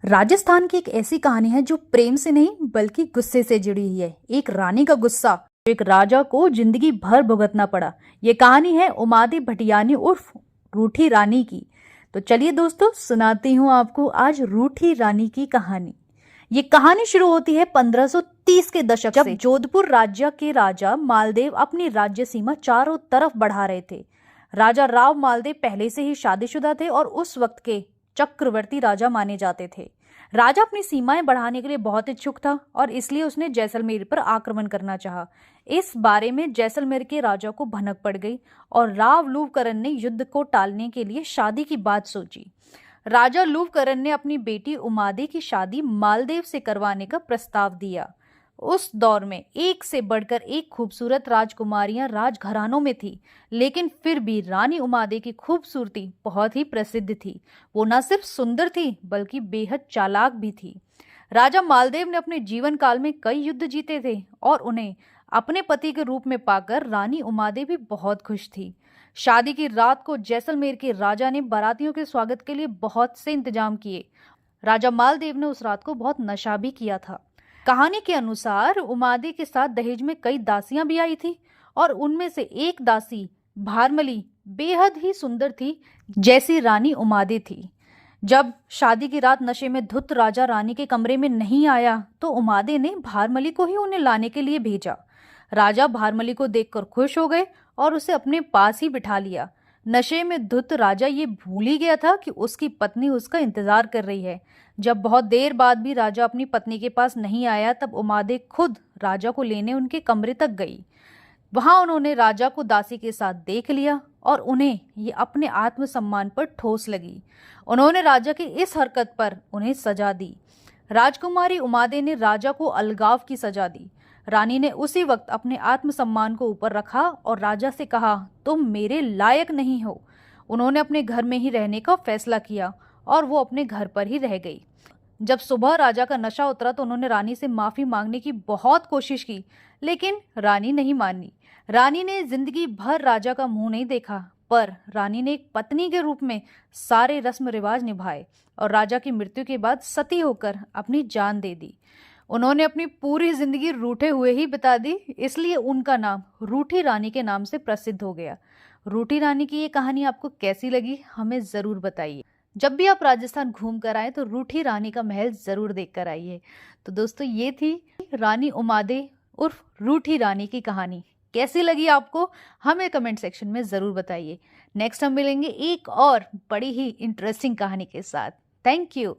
राजस्थान की एक ऐसी कहानी है जो प्रेम से नहीं बल्कि गुस्से से जुड़ी हुई है। एक रानी का गुस्सा जो एक राजा को जिंदगी भर भुगतना पड़ा। ये कहानी है उमादी भटियानी उर्फ रूठी रानी की। तो चलिए दोस्तों, सुनाती हूँ आपको आज रूठी रानी की कहानी। ये कहानी शुरू होती है 1530 के दशक से, जब जोधपुर राज्य के राजा मालदेव अपनी राज्य सीमा चारों तरफ बढ़ा रहे थे। राजा राव मालदेव पहले से ही शादीशुदा थे और उस वक्त के चक्रवर्ती राजा माने जाते थे। राजा अपनी सीमाएं बढ़ाने के लिए बहुत इच्छुक था और इसलिए उसने जैसलमेर पर आक्रमण करना चाहा। इस बारे में जैसलमेर के राजा को भनक पड़ गई और राव लूवकरण ने युद्ध को टालने के लिए शादी की बात सोची। राजा लूवकरण ने अपनी बेटी उमादे की शादी मालदेव से करवाने का प्रस्ताव दिया। उस दौर में एक से बढ़कर एक खूबसूरत राजकुमारियां राजघरानों में थी, लेकिन फिर भी रानी उमादे की खूबसूरती बहुत ही प्रसिद्ध थी। वो न सिर्फ सुंदर थी बल्कि बेहद चालाक भी थी। राजा मालदेव ने अपने जीवन काल में कई युद्ध जीते थे और उन्हें अपने पति के रूप में पाकर रानी उमादे भी बहुत खुश थी। शादी की रात को जैसलमेर के राजा ने बारातियों के स्वागत के लिए बहुत से इंतजाम किए। राजा मालदेव ने उस रात को बहुत नशा भी किया था। कहानी के अनुसार उमादे के साथ दहेज में कई दासियां भी आई थी और उनमें से एक दासी भारमली बेहद ही सुंदर थी, जैसी रानी उमादे थी। जब शादी की रात नशे में धुत राजा रानी के कमरे में नहीं आया तो उमादे ने भारमली को ही उन्हें लाने के लिए भेजा। राजा भारमली को देखकर खुश हो गए और उसे अपने पास ही बिठा लिया। नशे में धुत राजा ये भूल ही गया था कि उसकी पत्नी उसका इंतजार कर रही है। जब बहुत देर बाद भी राजा अपनी पत्नी के पास नहीं आया तब उमादे खुद राजा को लेने उनके कमरे तक गई। वहां उन्होंने राजा को दासी के साथ देख लिया और उन्हें ये अपने आत्मसम्मान पर ठोस लगी। उन्होंने राजा की इस हरकत पर उन्हें सजा दी। राजकुमारी उमादे ने राजा को अलगाव की सजा दी। रानी ने उसी वक्त अपने आत्मसम्मान को ऊपर रखा और राजा से कहा, तुम मेरे लायक नहीं हो। उन्होंने अपने घर में ही रहने का फैसला किया और वो अपने घर पर ही रह गई। जब सुबह राजा का नशा उतरा तो उन्होंने रानी से माफी मांगने की बहुत कोशिश की, लेकिन रानी नहीं मानी। रानी ने जिंदगी भर राजा का मुंह नहीं देखा, पर रानी ने एक पत्नी के रूप में सारे रस्म रिवाज निभाए और राजा की मृत्यु के बाद सती होकर अपनी जान दे दी। उन्होंने अपनी पूरी जिंदगी रूठे हुए ही बिता दी, इसलिए उनका नाम रूठी रानी के नाम से प्रसिद्ध हो गया। रूठी रानी की ये कहानी आपको कैसी लगी हमें जरूर बताइए। जब भी आप राजस्थान घूम कर आए तो रूठी रानी का महल जरूर देख कर आइए। तो दोस्तों, ये थी रानी उमादे उर्फ रूठी रानी की कहानी। कैसी लगी आपको हमें कमेंट सेक्शन में जरूर बताइए। नेक्स्ट हम मिलेंगे एक और बड़ी ही इंटरेस्टिंग कहानी के साथ। Thank you.